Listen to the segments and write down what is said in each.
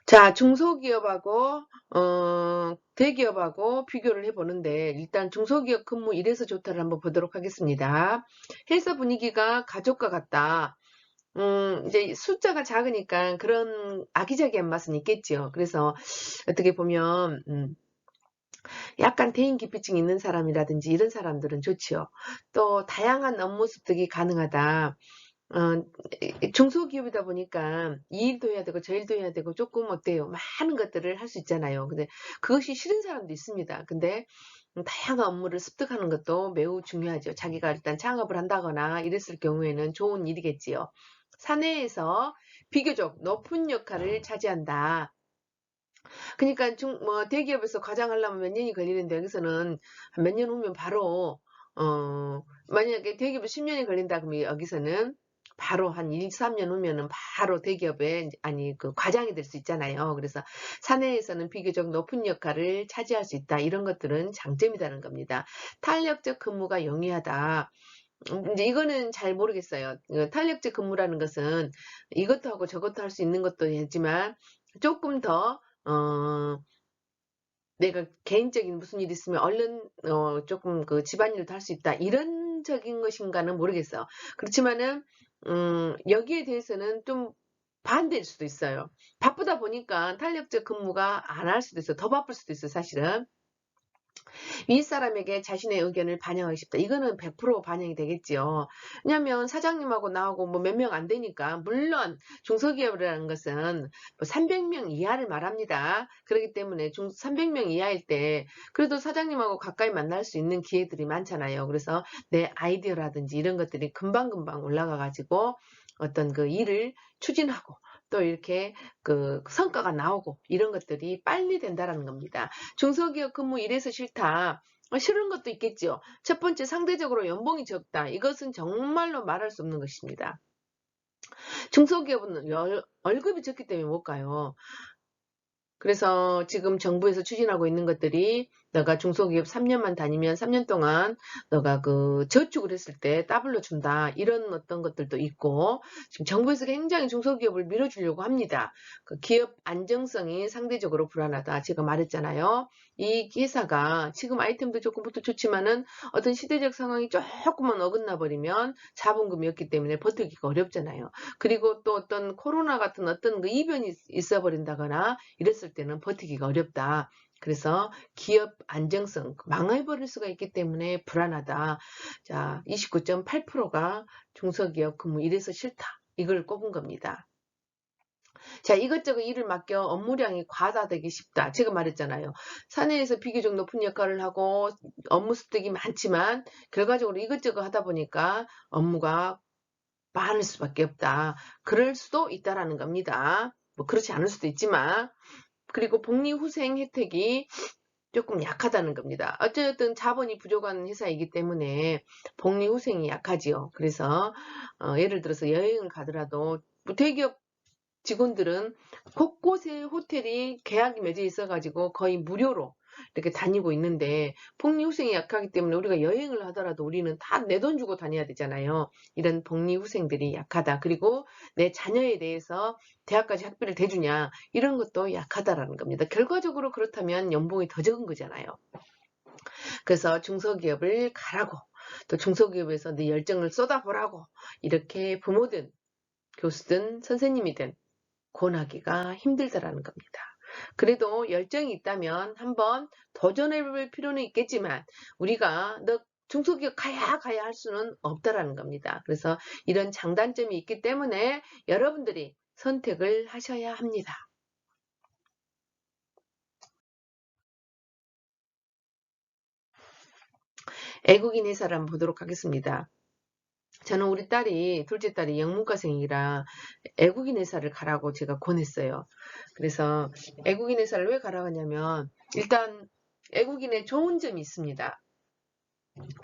자, 중소기업하고 대기업하고 비교를 해보는데 일단 중소기업 근무 이래서 좋다를 한번 보도록 하겠습니다. 회사 분위기가 가족과 같다. 이제 숫자가 작으니까 그런 아기자기한 맛은 있겠죠. 그래서 어떻게 보면 약간 대인기피증 있는 사람이라든지 이런 사람들은 좋지요. 또 다양한 업무 습득이 가능하다. 어, 중소기업이다 보니까 이 일도 해야 되고 저 일도 해야 되고 조금 어때요? 많은 것들을 할 수 있잖아요. 근데 그것이 싫은 사람도 있습니다. 근데 다양한 업무를 습득하는 것도 매우 중요하죠. 자기가 일단 창업을 한다거나 이랬을 경우에는 좋은 일이겠지요. 사내에서 비교적 높은 역할을 차지한다. 그러니까 대기업에서 과장 하려면 몇 년이 걸리는데 여기서는 몇 년 후면 바로 만약에 대기업에 10년이 걸린다 그러면 여기서는 바로 한 1, 3년 후면은 바로 대기업에 아니 그 과장이 될 수 있잖아요. 그래서 사내에서는 비교적 높은 역할을 차지할 수 있다. 이런 것들은 장점이라는 겁니다. 탄력적 근무가 용이하다. 이제 이거는 잘 모르겠어요. 탄력적 근무라는 것은 이것도 하고 저것도 할 수 있는 것도 되지만 조금 더 내가 개인적인 무슨 일이 있으면 얼른 조금 그 집안일도 할 수 있다. 이런적인 것인가는 모르겠어요. 그렇지만은 여기에 대해서는 좀 반대일 수도 있어요. 바쁘다 보니까 탄력적 근무가 안 할 수도 있어요. 더 바쁠 수도 있어요, 사실은. 윗사람에게 자신의 의견을 반영하고 싶다. 이거는 100% 반영이 되겠지요. 왜냐하면 사장님하고 나하고 뭐 몇 명 안 되니까 물론 중소기업이라는 것은 뭐 300명 이하를 말합니다. 그렇기 때문에 300명 이하일 때 그래도 사장님하고 가까이 만날 수 있는 기회들이 많잖아요. 그래서 내 아이디어라든지 이런 것들이 금방금방 올라가 가지고 어떤 그 일을 추진하고 또 이렇게 그 성과가 나오고 이런 것들이 빨리 된다라는 겁니다. 중소기업 근무 이래서 싫다. 싫은 것도 있겠죠. 첫 번째, 상대적으로 연봉이 적다. 이것은 정말로 말할 수 없는 것입니다. 중소기업은 월급이 적기 때문에 못 가요. 그래서 지금 정부에서 추진하고 있는 것들이 너가 중소기업 3년만 다니면 3년 동안 너가 그 저축을 했을 때 더블로 준다. 이런 어떤 것들도 있고 지금 정부에서 굉장히 중소기업을 밀어주려고 합니다. 그 기업 안정성이 상대적으로 불안하다. 제가 말했잖아요. 이 회사가 지금 아이템도 조금부터 좋지만은 어떤 시대적 상황이 조금만 어긋나 버리면 자본금이 없기 때문에 버티기가 어렵잖아요. 그리고 또 어떤 코로나 같은 어떤 그 이변이 있어 버린다거나 이랬을 때는 버티기가 어렵다. 그래서 기업 안정성 망해버릴 수가 있기 때문에 불안하다. 자, 29.8%가 중소기업 근무 이래서 싫다. 이걸 꼽은 겁니다. 자, 이것저것 일을 맡겨 업무량이 과다되기 쉽다. 제가 말했잖아요. 사내에서 비교적 높은 역할을 하고 업무 습득이 많지만 결과적으로 이것저것 하다 보니까 업무가 많을 수밖에 없다. 그럴 수도 있다라는 겁니다. 뭐 그렇지 않을 수도 있지만 그리고 복리후생 혜택이 조금 약하다는 겁니다. 어쨌든 자본이 부족한 회사이기 때문에 복리후생이 약하지요. 그래서 예를 들어서 여행을 가더라도 뭐 대기업 직원들은 곳곳에 호텔이 계약이 맺어 있어가지고 거의 무료로 이렇게 다니고 있는데 복리후생이 약하기 때문에 우리가 여행을 하더라도 우리는 다 내 돈 주고 다녀야 되잖아요. 이런 복리후생들이 약하다. 그리고 내 자녀에 대해서 대학까지 학비를 대주냐 이런 것도 약하다라는 겁니다. 결과적으로 그렇다면 연봉이 더 적은 거잖아요. 그래서 중소기업을 가라고 또 중소기업에서 내 열정을 쏟아보라고 이렇게 부모든 교수든 선생님이든 권하기가 힘들다라는 겁니다. 그래도 열정이 있다면 한번 도전해볼 필요는 있겠지만 우리가 너 중소기업 가야 할 수는 없다라는 겁니다. 그래서 이런 장단점이 있기 때문에 여러분들이 선택을 하셔야 합니다. 애국인 회사를 한번 보도록 하겠습니다. 저는 우리 둘째 딸이 영문과생이라 애국인 회사를 가라고 제가 권했어요. 그래서 애국인 회사를 왜 가라고 하냐면 일단 애국인의 좋은 점이 있습니다.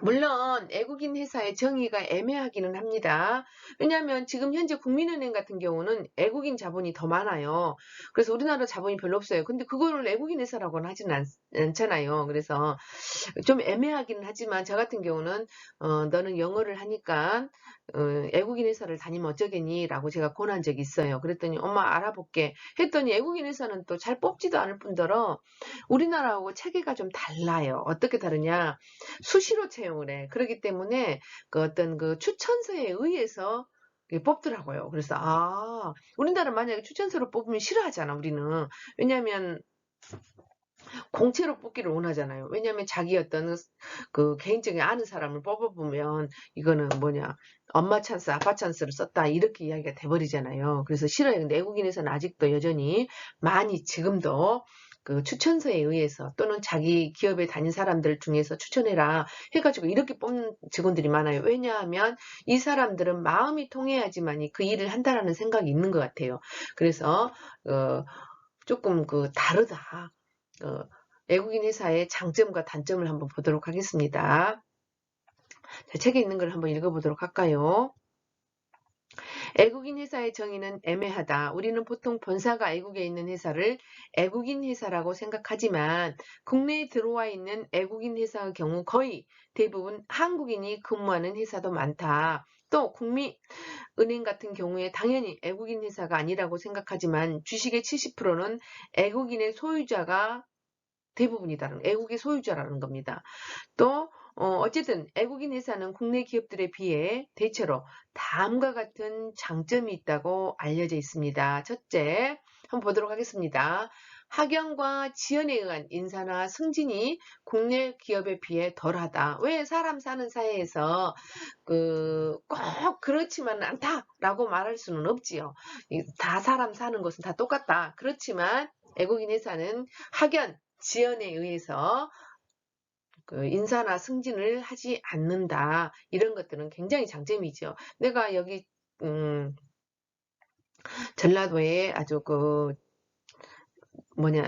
물론 애국인 회사의 정의가 애매하기는 합니다. 왜냐하면 지금 현재 국민은행 같은 경우는 애국인 자본이 더 많아요. 그래서 우리나라 자본이 별로 없어요. 근데 그거를 애국인 회사라고는 하지는 않잖아요. 그래서 좀 애매하긴 하지만 저 같은 경우는 너는 영어를 하니까 외국인 회사를 다니면 어쩌겠니? 라고 제가 권한 적이 있어요. 그랬더니 엄마 알아볼게 했더니 외국인 회사는 또 잘 뽑지도 않을 뿐더러 우리나라하고 체계가 좀 달라요. 어떻게 다르냐? 수시로 채용을 해. 그렇기 때문에 그 어떤 그 추천서에 의해서 뽑더라고요. 그래서 우리나라 만약에 추천서로 뽑으면 싫어하잖아, 우리는. 왜냐하면 공채로 뽑기를 원하잖아요. 왜냐하면 자기 어떤 그 개인적인 아는 사람을 뽑아보면 이거는 뭐냐, 엄마 찬스, 아빠 찬스를 썼다 이렇게 이야기가 돼버리잖아요. 그래서 싫어요. 근데 외국인에서는 아직도 여전히 많이 지금도 그 추천서에 의해서 또는 자기 기업에 다닌 사람들 중에서 추천해라 해가지고 이렇게 뽑는 직원들이 많아요. 왜냐하면 이 사람들은 마음이 통해야지만이 그 일을 한다라는 생각이 있는 것 같아요. 그래서 조금 그 다르다. 외국인 회사의 장점과 단점을 한번 보도록 하겠습니다. 자, 책에 있는 걸 한번 읽어보도록 할까요? 외국인 회사의 정의는 애매하다. 우리는 보통 본사가 외국에 있는 회사를 외국인 회사라고 생각하지만 국내에 들어와 있는 외국인 회사의 경우 거의 대부분 한국인이 근무하는 회사도 많다. 또 국민은행 같은 경우에 당연히 외국인 회사가 아니라고 생각하지만 주식의 70%는 외국인의 소유자가 대부분이다는 애국의 소유자라는 겁니다. 또 어쨌든 애국인 회사는 국내 기업들에 비해 대체로 다음과 같은 장점이 있다고 알려져 있습니다. 첫째, 한번 보도록 하겠습니다. 학연과 지연에 의한 인사나 승진이 국내 기업에 비해 덜하다. 왜 사람 사는 사회에서 꼭 그렇지만 않다라고 말할 수는 없지요. 다 사람 사는 것은 다 똑같다. 그렇지만 외국인 회사는 학연, 지연에 의해서 그 인사나 승진을 하지 않는다. 이런 것들은 굉장히 장점이죠. 내가 여기 전라도에 아주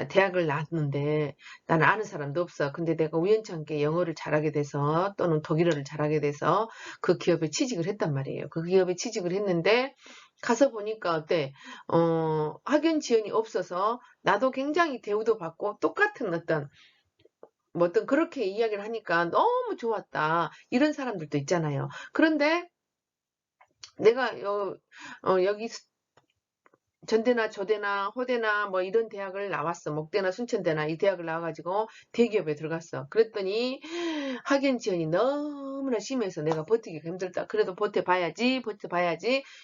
대학을 나왔는데 나는 아는 사람도 없어. 근데 내가 우연찮게 영어를 잘하게 돼서 또는 독일어를 잘하게 돼서 그 기업에 취직을 했단 말이에요. 그 기업에 취직을 했는데 가서 보니까 어때? 학연 지연이 없어서 나도 굉장히 대우도 받고 똑같은 어떤 그렇게 이야기를 하니까 너무 좋았다. 이런 사람들도 있잖아요. 그런데 내가 여기 전대나 저대나 호대나 뭐 이런 대학을 나왔어. 목대나 순천대나 이 대학을 나와가지고 대기업에 들어갔어. 그랬더니 학연 지연이 너무나 심해서 내가 버티기가 힘들다. 그래도 버텨봐야지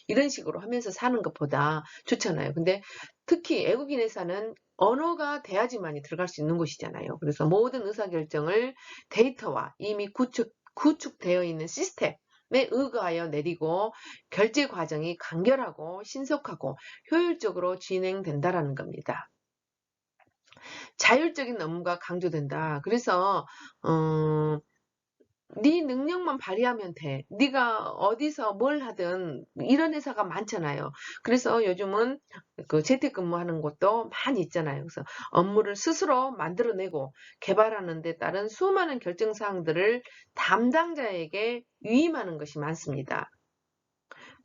이런 식으로 하면서 사는 것보다 좋잖아요. 근데 특히 외국인 회사는 언어가 돼야지만이 들어갈 수 있는 곳이잖아요. 그래서 모든 의사결정을 데이터와 이미 구축되어 있는 시스템 에 의거하여 내리고 결제 과정이 간결하고 신속하고 효율적으로 진행된다라는 겁니다. 자율적인 업무가 강조된다. 그래서 네 능력만 발휘하면 돼. 네가 어디서 뭘 하든 이런 회사가 많잖아요. 그래서 요즘은 그 재택근무하는 곳도 많이 있잖아요. 그래서 업무를 스스로 만들어내고 개발하는 데 따른 수많은 결정사항들을 담당자에게 위임하는 것이 많습니다.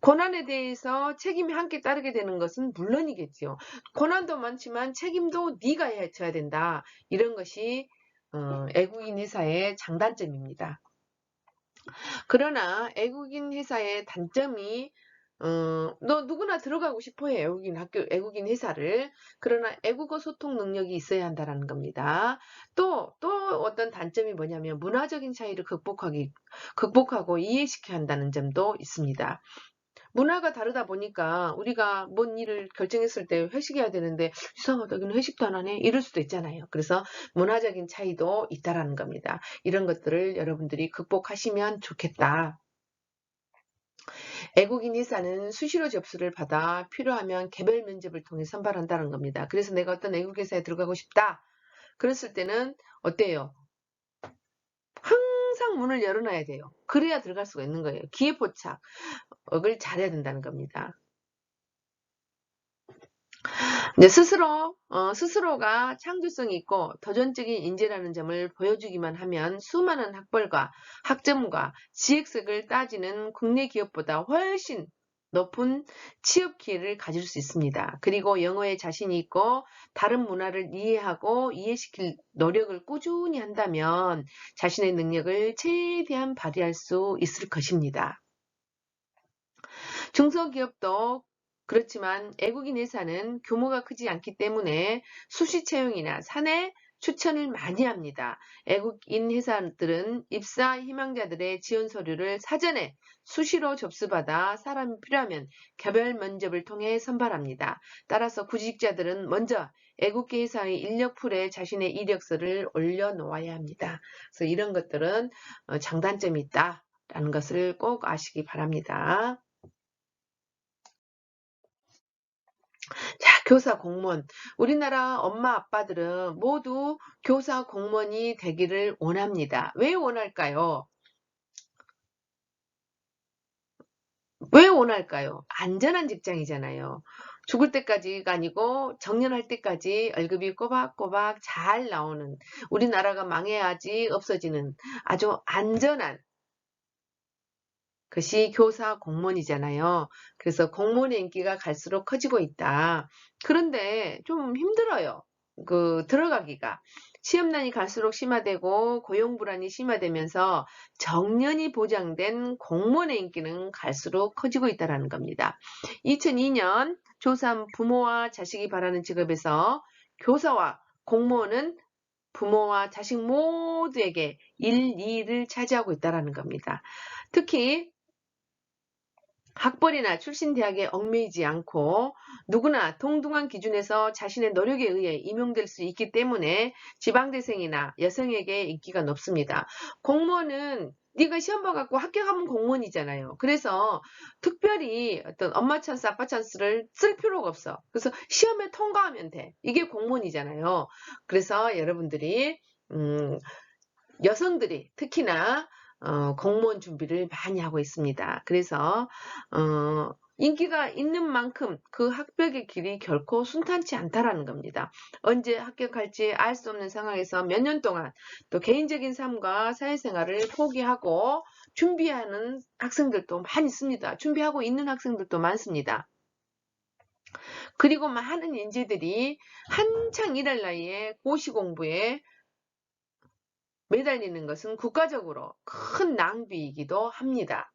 권한에 대해서 책임이 함께 따르게 되는 것은 물론이겠죠. 권한도 많지만 책임도 네가 해야 된다. 이런 것이 외국인 회사의 장단점입니다. 그러나 외국인 회사의 단점이 너 누구나 들어가고 싶어해. 외국인 회사를. 그러나 외국어 소통 능력이 있어야 한다는 겁니다. 또 어떤 단점이 뭐냐면 문화적인 차이를 극복하고 이해시켜야 한다는 점도 있습니다. 문화가 다르다 보니까 우리가 뭔 일을 결정했을 때 회식해야 되는데 이상하다, 여기는 회식도 안 하네 이럴 수도 있잖아요. 그래서 문화적인 차이도 있다라는 겁니다. 이런 것들을 여러분들이 극복하시면 좋겠다. 외국인 회사는 수시로 접수를 받아 필요하면 개별 면접을 통해 선발한다는 겁니다. 그래서 내가 어떤 외국 회사에 들어가고 싶다. 그랬을 때는 어때요? 항상 문을 열어놔야 돼요. 그래야 들어갈 수가 있는 거예요. 기회 포착을 잘해야 된다는 겁니다. 이제 스스로가 창조성이 있고 도전적인 인재라는 점을 보여주기만 하면 수많은 학벌과 학점과 지식을 따지는 국내 기업보다 훨씬 높은 취업 기회를 가질 수 있습니다. 그리고 영어에 자신이 있고 다른 문화를 이해하고 이해시킬 노력을 꾸준히 한다면 자신의 능력을 최대한 발휘할 수 있을 것입니다. 중소기업도 그렇지만 외국인 회사는 규모가 크지 않기 때문에 수시 채용이나 사내 추천을 많이 합니다. 외국인 회사들은 입사 희망자들의 지원 서류를 사전에 수시로 접수받아 사람이 필요하면 개별 면접을 통해 선발합니다. 따라서 구직자들은 먼저 외국계 회사의 인력풀에 자신의 이력서를 올려놓아야 합니다. 그래서 이런 것들은 장단점이 있다라는 것을 꼭 아시기 바랍니다. 자, 교사 공무원. 우리나라 엄마 아빠들은 모두 교사 공무원이 되기를 원합니다. 왜 원할까요? 왜 원할까요? 안전한 직장이잖아요. 죽을 때까지가 아니고 정년할 때까지 월급이 꼬박꼬박 잘 나오는, 우리나라가 망해야지 없어지는 아주 안전한 것이 교사 공무원이잖아요. 그래서 공무원의 인기가 갈수록 커지고 있다. 그런데 좀 힘들어요. 들어가기가. 취업난이 갈수록 심화되고 고용 불안이 심화되면서 정년이 보장된 공무원의 인기는 갈수록 커지고 있다는 겁니다. 2002년 조사 부모와 자식이 바라는 직업에서 교사와 공무원은 부모와 자식 모두에게 1, 2위를 차지하고 있다는 겁니다. 특히 학벌이나 출신 대학에 얽매이지 않고 누구나 동등한 기준에서 자신의 노력에 의해 임용될 수 있기 때문에 지방대생이나 여성에게 인기가 높습니다. 공무원은 네가 시험 봐갖고 합격하면 공무원이잖아요. 그래서 특별히 어떤 엄마 찬스, 아빠 찬스를 쓸 필요가 없어. 그래서 시험에 통과하면 돼. 이게 공무원이잖아요. 그래서 여러분들이 여성들이 특히나 공무원 준비를 많이 하고 있습니다. 그래서 인기가 있는 만큼 그 합격의 길이 결코 순탄치 않다라는 겁니다. 언제 합격할지 알 수 없는 상황에서 몇 년 동안 또 개인적인 삶과 사회생활을 포기하고 준비하는 학생들도 많이 있습니다. 준비하고 있는 학생들도 많습니다. 그리고 많은 인재들이 한창 일할 나이에 고시공부에 매달리는 것은 국가적으로 큰 낭비이기도 합니다.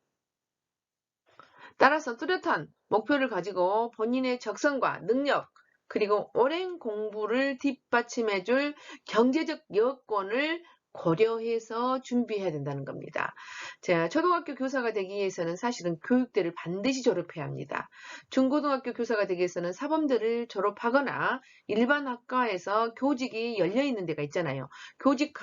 따라서 뚜렷한 목표를 가지고 본인의 적성과 능력, 그리고 오랜 공부를 뒷받침해줄 경제적 여건을 고려해서 준비해야 된다는 겁니다. 자, 초등학교 교사가 되기 위해서는 사실은 교육대를 반드시 졸업해야 합니다. 중고등학교 교사가 되기 위해서는 사범대를 졸업하거나 일반 학과에서 교직이 열려있는 데가 있잖아요. 교직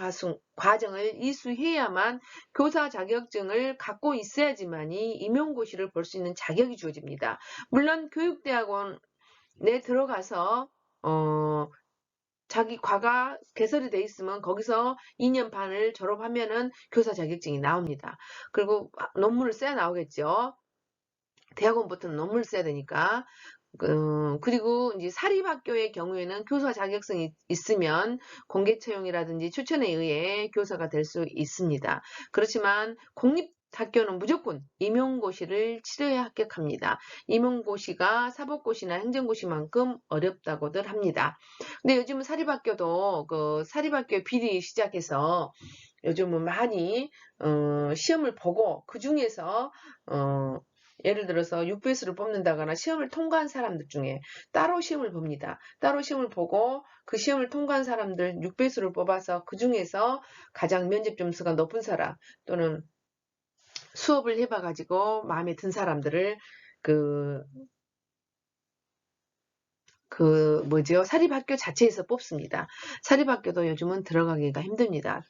과정을 이수해야만 교사 자격증을 갖고 있어야지만이 임용고시를 볼 수 있는 자격이 주어집니다. 물론 교육대학원에 들어가서 자기 과가 개설이 돼 있으면 거기서 2년 반을 졸업하면은 교사 자격증이 나옵니다. 그리고 논문을 써야 나오겠죠. 대학원부터는 논문을 써야 되니까. 그리고 이제 사립학교의 경우에는 교사 자격증이 있으면 공개 채용이라든지 추천에 의해 교사가 될 수 있습니다. 그렇지만 공립학교는 무조건 임용고시를 치러야 합격합니다. 임용고시가 사법고시나 행정고시만큼 어렵다고들 합니다. 근데 요즘은 사립학교도 사립학교 비리 시작해서 요즘은 많이 시험을 보고 그 중에서 예를 들어서 6배수를 뽑는다거나 시험을 통과한 사람들 중에 따로 시험을 봅니다. 따로 시험을 보고 그 시험을 통과한 사람들 6배수를 뽑아서 그 중에서 가장 면접 점수가 높은 사람 또는 수업을 해봐가지고 마음에 든 사람들을 사립학교 자체에서 뽑습니다. 사립학교도 요즘은 들어가기가 힘듭니다.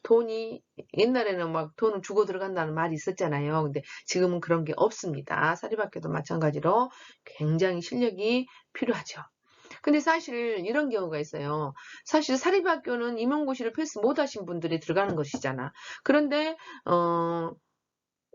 옛날에는 막 돈을 주고 들어간다는 말이 있었잖아요. 근데 지금은 그런 게 없습니다. 사립학교도 마찬가지로 굉장히 실력이 필요하죠. 근데 사실 이런 경우가 있어요. 사실 사립학교는 임용고시를 패스 못하신 분들이 들어가는 것이잖아. 그런데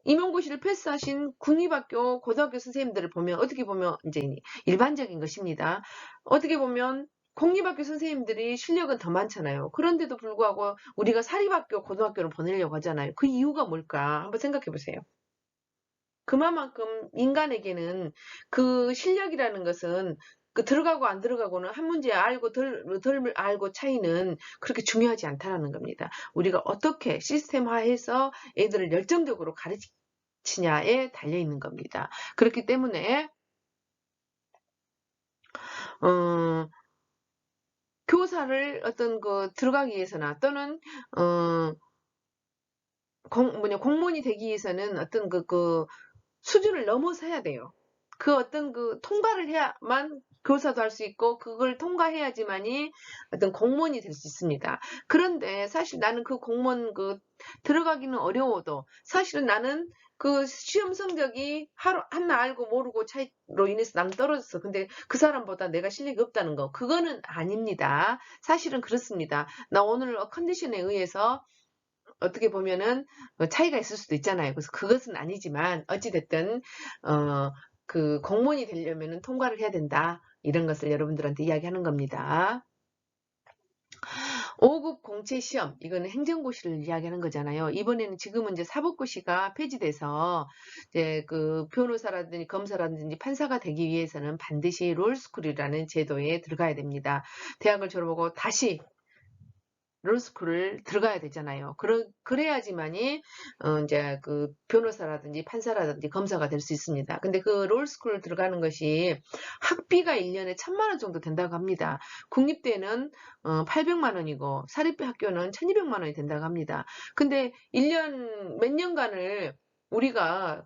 임용고시를 패스하신 국립학교 고등학교 선생님들을 보면 어떻게 보면 이제 일반적인 것입니다. 어떻게 보면 공립학교 선생님들이 실력은 더 많잖아요. 그런데도 불구하고 우리가 사립학교 고등학교를 보내려고 하잖아요. 그 이유가 뭘까? 한번 생각해 보세요. 그만큼 인간에게는 그 실력이라는 것은 그 들어가고 안 들어가고는 한 문제 알고 덜 알고 차이는 그렇게 중요하지 않다라는 겁니다. 우리가 어떻게 시스템화해서 애들을 열정적으로 가르치냐에 달려 있는 겁니다. 그렇기 때문에 교사를 어떤 들어가기 위해서나 또는 공무원이 되기 위해서는 어떤 수준을 넘어서 해야 돼요. 그 어떤 통과를 해야만 교사도 할 수 있고 그걸 통과해야지만이 어떤 공무원이 될 수 있습니다. 그런데 사실 나는 그 공무원 들어가기는 어려워도 사실은 나는 그 시험 성적이 하나 알고 모르고 차이로 인해서 나는 떨어졌어. 근데 그 사람보다 내가 실력이 없다는 거. 그거는 아닙니다. 사실은 그렇습니다. 나 오늘 컨디션에 의해서 어떻게 보면은 차이가 있을 수도 있잖아요. 그래서 그것은 아니지만 어찌됐든 그 공무원이 되려면은 통과를 해야 된다. 이런 것을 여러분들한테 이야기하는 겁니다. 5급 공채 시험, 이거는 행정고시를 이야기하는 거잖아요. 이번에는 지금은 이제 사법고시가 폐지돼서 이제 그 변호사라든지 검사라든지 판사가 되기 위해서는 반드시 롤스쿨이라는 제도에 들어가야 됩니다. 대학을 졸업하고 다시 롤스쿨을 들어가야 되잖아요. 그래야지만이 이제 그 변호사라든지 판사라든지 검사가 될 수 있습니다. 근데 그 롤스쿨을 들어가는 것이 학비가 1년에 1,000만 원 정도 된다고 합니다. 국립대는 800만 원이고 사립학교는 1,200만 원이 된다고 합니다. 근데 1년 몇 년간을 우리가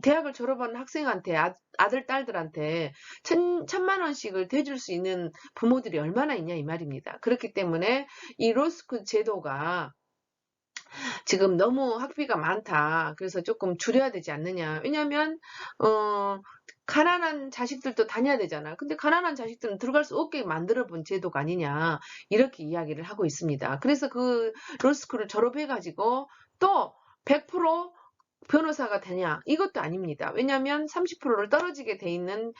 대학을 졸업한 학생한테 아들 딸들한테 1,000만 원씩을 대줄 수 있는 부모들이 얼마나 있냐 이 말입니다. 그렇기 때문에 이 로스쿨 제도가 지금 너무 학비가 많다. 그래서 조금 줄여야 되지 않느냐. 왜냐하면 가난한 자식들도 다녀야 되잖아. 근데 가난한 자식들은 들어갈 수 없게 만들어 본 제도가 아니냐. 이렇게 이야기를 하고 있습니다. 그래서 그 로스쿨을 졸업해가지고 또 100% 변호사가 되냐? 이것도 아닙니다. 왜냐하면 30%를 떨어지게 돼 있는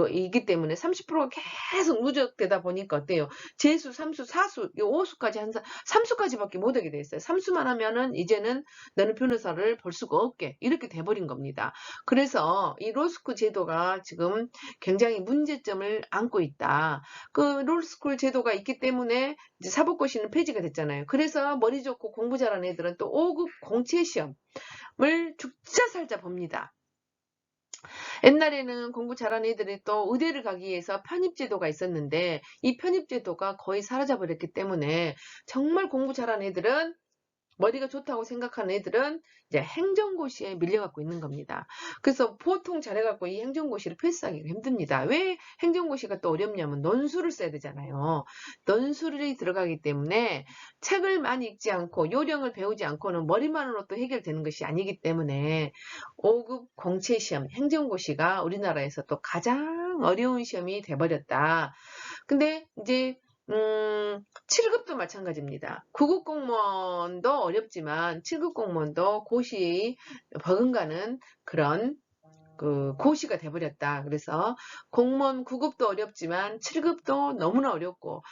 이기 때문에 30%가 계속 누적되다 보니까 어때요? 재수, 삼수, 사수, 5수까지 삼수까지밖에 못 하게 돼 있어요. 삼수만 하면은 이제는 너는 변호사를 볼 수가 없게 이렇게 돼버린 겁니다. 그래서 이 로스쿨 제도가 지금 굉장히 문제점을 안고 있다. 그 로스쿨 제도가 있기 때문에 이제 사법고시는 폐지가 됐잖아요. 그래서 머리 좋고 공부 잘하는 애들은 또 5급 공채 시험을 죽자 살자 봅니다. 옛날에는 공부 잘하는 애들이 또 의대를 가기 위해서 편입제도가 있었는데 이 편입제도가 거의 사라져버렸기 때문에 정말 공부 잘하는 애들은 머리가 좋다고 생각하는 애들은 이제 행정고시에 밀려갖고 있는 겁니다. 그래서 보통 잘해갖고 이 행정고시를 패스하기가 힘듭니다. 왜 행정고시가 또 어렵냐면 논술을 써야 되잖아요. 논술이 들어가기 때문에 책을 많이 읽지 않고 요령을 배우지 않고는 머리만으로 또 해결되는 것이 아니기 때문에 5급 공채시험 행정고시가 우리나라에서 또 가장 어려운 시험이 돼버렸다. 근데 이제 7급도 마찬가지입니다. 9급 공무원도 어렵지만 7급 공무원도 고시 버금가는 그런 고시가 돼버렸다. 그래서 공무원 9급도 어렵지만 7급도 너무나 어렵고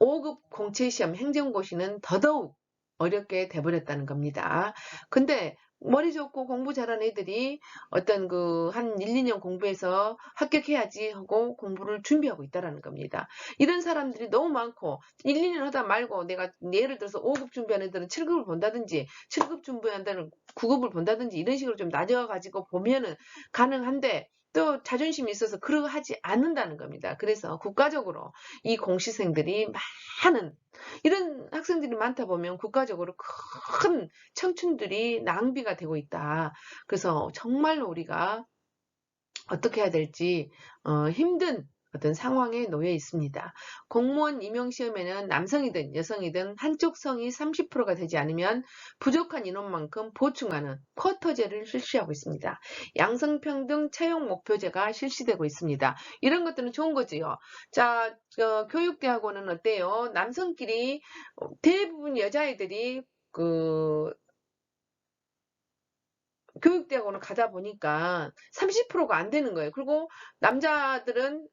5급 공채시험 행정고시는 더더욱 어렵게 돼버렸다는 겁니다. 근데 머리 좋고 공부 잘하는 애들이 어떤 한 1, 2년 공부해서 합격해야지 하고 공부를 준비하고 있다는 겁니다. 이런 사람들이 너무 많고 1, 2년 하다 말고 내가 예를 들어서 5급 준비하는 애들은 7급을 본다든지 7급 준비하는 애들은 9급을 본다든지 이런 식으로 좀 낮아가지고 보면은 가능한데 또 자존심이 있어서 그러고 하지 않는다는 겁니다. 그래서 국가적으로 이 공시생들이 많은 이런 학생들이 많다 보면 국가적으로 큰 청춘들이 낭비가 되고 있다. 그래서 정말로 우리가 어떻게 해야 될지 힘든 어떤 상황에 놓여 있습니다. 공무원 임용시험에는 남성이든 여성이든 한쪽 성이 30%가 되지 않으면 부족한 인원만큼 보충하는 쿼터제를 실시하고 있습니다. 양성평등 채용 목표제가 실시되고 있습니다. 이런 것들은 좋은 거지요. 자, 교육대학원은 어때요? 남성끼리 대부분 여자애들이 교육대학원을 가다 보니까 30%가 안 되는 거예요. 그리고 남자들은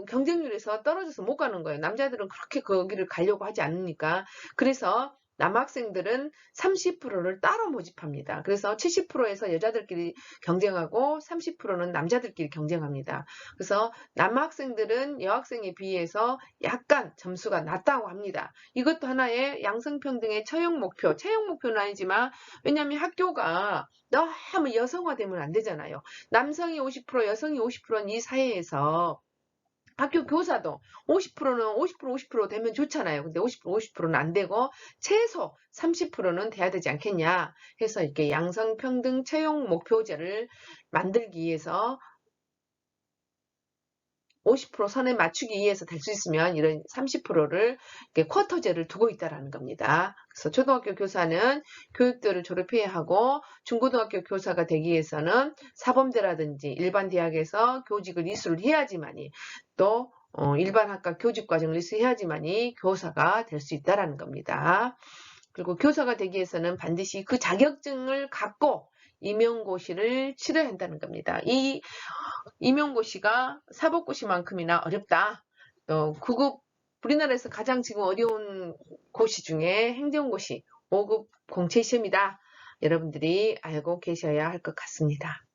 경쟁률에서 떨어져서 못 가는 거예요. 남자들은 그렇게 거기를 가려고 하지 않으니까. 그래서 남학생들은 30%를 따로 모집합니다. 그래서 70%에서 여자들끼리 경쟁하고 30%는 남자들끼리 경쟁합니다. 그래서 남학생들은 여학생에 비해서 약간 점수가 낮다고 합니다. 이것도 하나의 양성평등의 채용 목표는 아니지만, 왜냐하면 학교가 너무 여성화되면 안 되잖아요. 남성이 50%, 여성이 50%인 이 사회에서 학교 교사도 50%는 50% 되면 좋잖아요. 근데 50%는 안 되고 최소 30%는 돼야 되지 않겠냐 해서 이렇게 양성평등 채용 목표제를 만들기 위해서 50% 선에 맞추기 위해서 될 수 있으면 이런 30%를 쿼터제를 두고 있다라는 겁니다. 그래서 초등학교 교사는 교육대를 졸업해야 하고, 중고등학교 교사가 되기 위해서는 사범대라든지 일반 대학에서 교직을 이수를 해야지만이, 또 일반 학과 교직 과정을 이수해야지만이 교사가 될 수 있다라는 겁니다. 그리고 교사가 되기 위해서는 반드시 그 자격증을 갖고 임용고시를 치러야 한다는 겁니다. 이 임용고시가 사법고시만큼이나 어렵다. 우리나라에서 가장 지금 어려운 고시 중에 행정고시 5급 공채시험이다. 여러분들이 알고 계셔야 할 것 같습니다.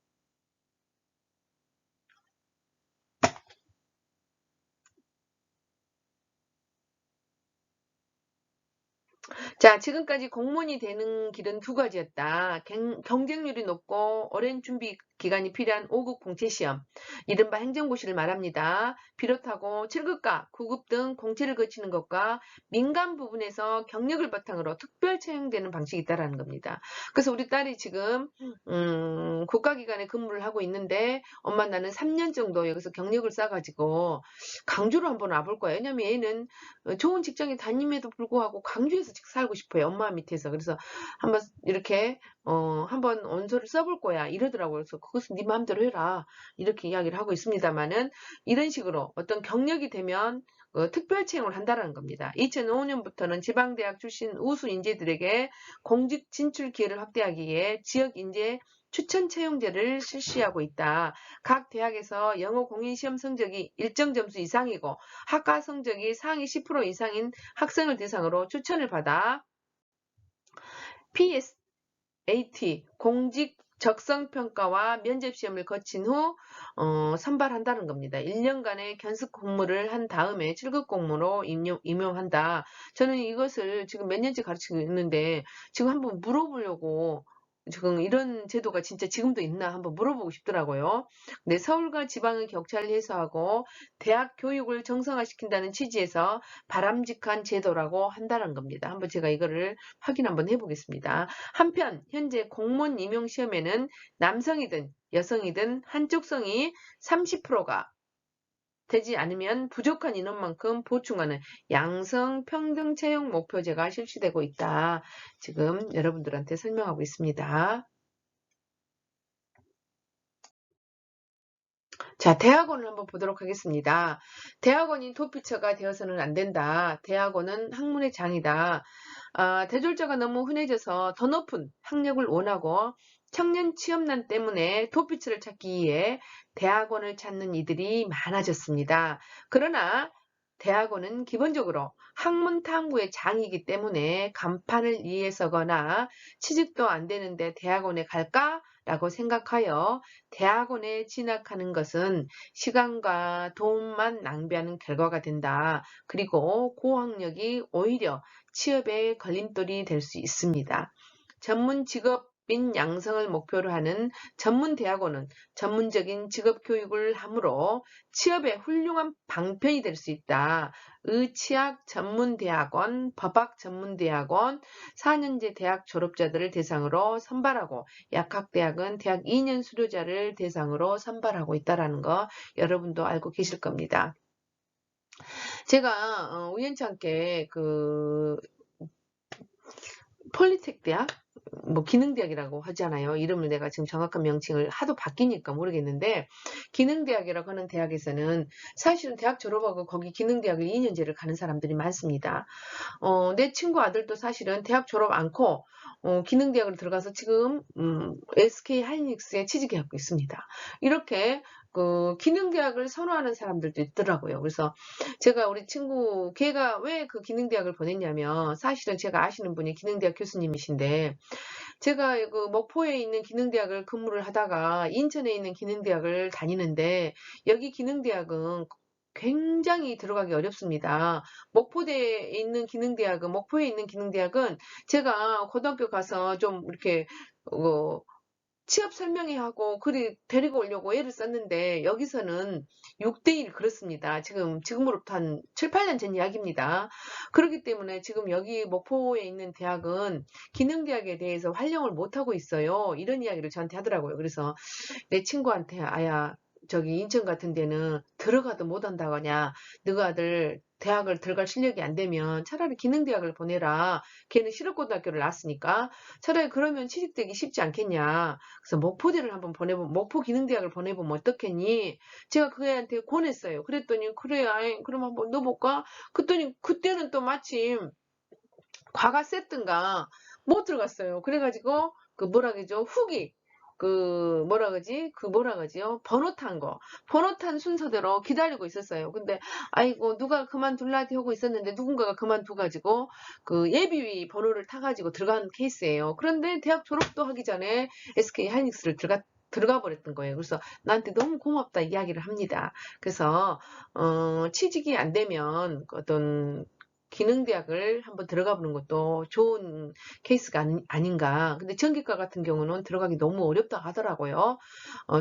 자, 지금까지 공무원이 되는 길은 두 가지였다. 경쟁률이 높고 오랜 준비 기간이 필요한 5급 공채시험, 이른바 행정고시를 말합니다. 비롯하고 7급과 9급 등 공채를 거치는 것과 민간 부분에서 경력을 바탕으로 특별 채용되는 방식이 있다는 겁니다. 그래서 우리 딸이 지금 국가기관에 근무를 하고 있는데, 엄마 나는 3년 정도 여기서 경력을 쌓아가지고 강주로 한번 와볼 거예요. 왜냐면 얘는 좋은 직장에 다님에도 불구하고 강주에서 살고 싶어요. 엄마 밑에서. 그래서 한번 이렇게 한번 원서를 써볼 거야 이러더라고요. 그래서 그것은 네 마음대로 해라 이렇게 이야기를 하고 있습니다만은, 이런 식으로 어떤 경력이 되면 특별 채용을 한다는 겁니다. 2005년부터는 지방대학 출신 우수 인재들에게 공직 진출 기회를 확대하기 위해 지역 인재 추천 채용제를 실시하고 있다. 각 대학에서 영어 공인시험 성적이 일정 점수 이상이고 학과 성적이 상위 10% 이상인 학생을 대상으로 추천을 받아 PSAT 공직 적성평가와 면접시험을 거친 후 선발한다는 겁니다. 1년간의 견습 공무를 한 다음에 7급 공무로 임용한다. 저는 이것을 지금 몇 년째 가르치고 있는데 지금 한번 물어보려고, 지금 이런 제도가 진짜 지금도 있나 한번 물어보고 싶더라고요. 근데 서울과 지방의 격차를 해소하고 대학 교육을 정상화시킨다는 취지에서 바람직한 제도라고 한다는 겁니다. 한번 제가 이거를 확인 한번 해보겠습니다. 한편 현재 공무원 임용 시험에는 남성이든 여성이든 한쪽 성이 30%가 되지 않으면 부족한 인원만큼 보충하는 양성평등 채용 목표제가 실시되고 있다. 지금 여러분들한테 설명하고 있습니다. 자, 대학원을 한번 보도록 하겠습니다. 대학원이 도피처가 되어서는 안 된다. 대학원은 학문의 장이다. 대졸자가 너무 흔해져서 더 높은 학력을 원하고 청년 취업난 때문에 도피처를 찾기 위해 대학원을 찾는 이들이 많아졌습니다. 그러나 대학원은 기본적으로 학문 탐구의 장이기 때문에 간판을 위해서거나 취직도 안 되는데 대학원에 갈까? 라고 생각하여 대학원에 진학하는 것은 시간과 돈만 낭비하는 결과가 된다. 그리고 고학력이 오히려 취업의 걸림돌이 될 수 있습니다. 전문 직업인 양성을 목표로 하는 전문 대학원은 전문적인 직업 교육을 하므로 취업의 훌륭한 방편이 될 수 있다. 의치학 전문대학원, 법학 전문대학원, 4년제 대학 졸업자들을 대상으로 선발하고 약학대학은 대학 2년 수료자를 대상으로 선발하고 있다는 거 여러분도 알고 계실 겁니다. 제가 우연찮게 폴리텍 대학? 기능대학이라고 하잖아요. 이름을 내가 지금 정확한 명칭을 하도 바뀌니까 모르겠는데, 기능대학이라고 하는 대학에서는 사실은 대학 졸업하고 거기 기능대학을 2년제를 가는 사람들이 많습니다. 내 친구 아들도 사실은 대학 졸업 않고 기능대학을 들어가서 지금 SK 하이닉스에 취직하고 있습니다. 이렇게 그 기능대학을 선호하는 사람들도 있더라고요. 그래서 제가 우리 친구 걔가 왜 그 기능대학을 보냈냐면 사실은 제가 아시는 분이 기능대학 교수님이신데 제가 그 목포에 있는 기능대학을 근무를 하다가 인천에 있는 기능대학을 다니는데 여기 기능대학은 굉장히 들어가기 어렵습니다. 목포에 있는 기능대학은 제가 고등학교 가서 좀 이렇게 어, 취업 설명회 하고 그리 데리고 오려고 애를 썼는데 여기서는 6대1 그렇습니다. 지금으로부터 한 7, 8년 전 이야기입니다. 그렇기 때문에 지금 여기 목포에 있는 대학은 기능대학에 대해서 활용을 못하고 있어요. 이런 이야기를 저한테 하더라고요. 그래서 내 친구한테 아야 저기 인천 같은 데는 들어가도 못한다고 하냐. 너가 아들 대학을 들어갈 실력이 안 되면 차라리 기능대학을 보내라. 걔는 실업고등학교를 나왔으니까 차라리 그러면 취직되기 쉽지 않겠냐. 그래서 목포 기능대학을 보내보면 어떻겠니? 제가 그 애한테 권했어요. 그랬더니 그래 아이 그럼 한번 넣어볼까? 그랬더니 그때는 또 마침 과가 셌든가 못 들어갔어요. 그래가지고 그 뭐라 그러죠? 후기 뭐라 그러지요? 번호 탄 순서대로 기다리고 있었어요. 근데 아이고 누가 그만둘라 하고 있었는데 누군가가 그만둬가지고 그 예비 번호를 타가지고 들어간 케이스예요. 그런데 대학 졸업도 하기 전에 SK 하이닉스를 들어가 버렸던 거예요. 그래서 나한테 너무 고맙다 이야기를 합니다. 그래서 취직이 안 되면 어떤 기능대학을 한번 들어가 보는 것도 좋은 케이스가 아닌가. 근데 전기과 같은 경우는 들어가기 너무 어렵다 하더라고요.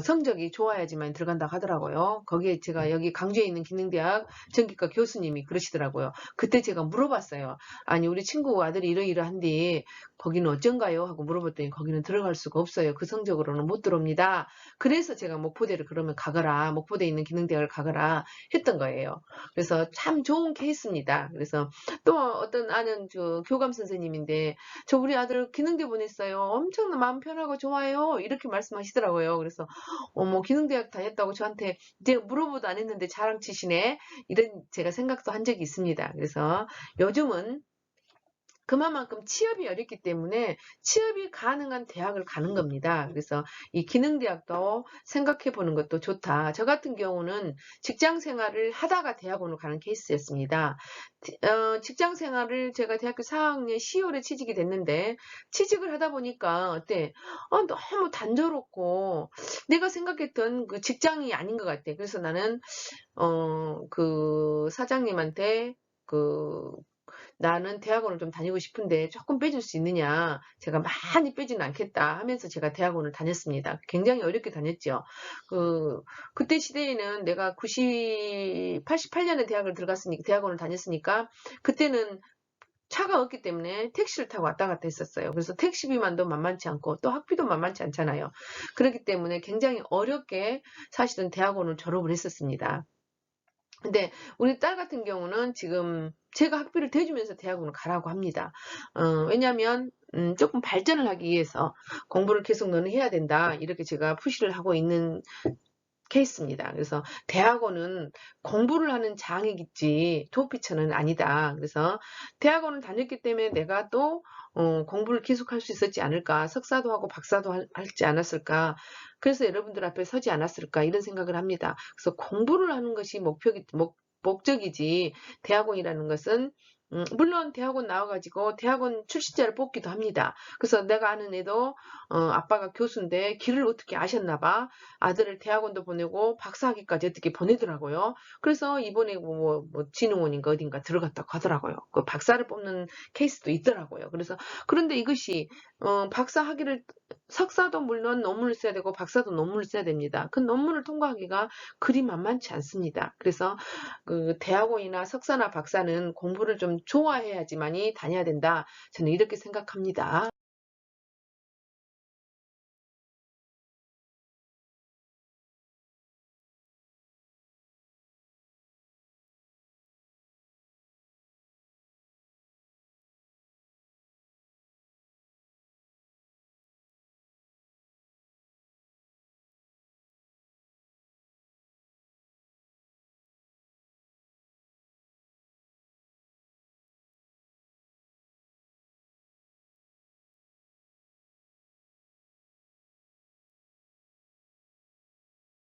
성적이 좋아야지만 들어간다고 하더라고요. 거기에 제가 여기 강주에 있는 기능대학 전기과 교수님이 그러시더라고요. 그때 제가 물어봤어요. 아니 우리 친구 아들이 이러이러한데 거기는 어쩐가요? 하고 물어봤더니 거기는 들어갈 수가 없어요. 그 성적으로는 못 들어옵니다. 그래서 제가 목포대를 그러면 가거라. 목포대에 있는 기능대학을 가거라 했던 거예요. 그래서 참 좋은 케이스입니다. 그래서 또 어떤 아는 교감 선생님인데 저 우리 아들 기능대 보냈어요. 엄청 마음 편하고 좋아요. 이렇게 말씀하시더라고요. 그래서 어머 기능대학 다녔다고 저한테 제가 물어보도 안 했는데 자랑치시네. 이런 제가 생각도 한 적이 있습니다. 그래서 요즘은 그만큼 취업이 어렵기 때문에 취업이 가능한 대학을 가는 겁니다. 그래서 이 기능대학도 생각해 보는 것도 좋다. 저 같은 경우는 직장 생활을 하다가 대학원을 가는 케이스였습니다. 직장 생활을 제가 대학교 4학년 10월에 취직이 됐는데 취직을 하다 보니까 어때? 너무 단조롭고 내가 생각했던 그 직장이 아닌 것 같아. 그래서 나는 그 사장님한테 나는 대학원을 좀 다니고 싶은데 조금 빼줄 수 있느냐. 제가 많이 빼지는 않겠다 하면서 제가 대학원을 다녔습니다. 굉장히 어렵게 다녔죠. 그때 시대에는 내가 88년에 대학원을 다녔으니까 그때는 차가 없기 때문에 택시를 타고 왔다 갔다 했었어요. 그래서 택시비만도 만만치 않고 또 학비도 만만치 않잖아요. 그렇기 때문에 굉장히 어렵게 사실은 대학원을 졸업을 했었습니다. 근데 우리 딸 같은 경우는 지금 제가 학비를 대주면서 대학원을 가라고 합니다. 왜냐하면 조금 발전을 하기 위해서 공부를 계속 너는 해야 된다. 이렇게 제가 푸시를 하고 있는 케이스입니다. 그래서 대학원은 공부를 하는 장이겠지 토피처는 아니다. 그래서 대학원을 다녔기 때문에 내가 또 공부를 계속할 수 있었지 않을까. 석사도 하고 박사도 할지 않았을까. 그래서 여러분들 앞에 서지 않았을까 이런 생각을 합니다. 그래서 공부를 하는 것이 목적이지 대학원이라는 것은 물론 대학원 나와가지고 대학원 출신자를 뽑기도 합니다. 그래서 내가 아는 애도 아빠가 교수인데 길을 어떻게 아셨나 봐. 아들을 대학원도 보내고 박사학위까지 어떻게 보내더라고요. 그래서 이번에 진흥원인가 어딘가 들어갔다고 하더라고요. 그 박사를 뽑는 케이스도 있더라고요. 그런데 이것이 석사도 물론 논문을 써야 되고 박사도 논문을 써야 됩니다. 그 논문을 통과하기가 그리 만만치 않습니다. 그래서 그 대학원이나 석사나 박사는 공부를 좀 좋아해야지만이 다녀야 된다. 저는 이렇게 생각합니다.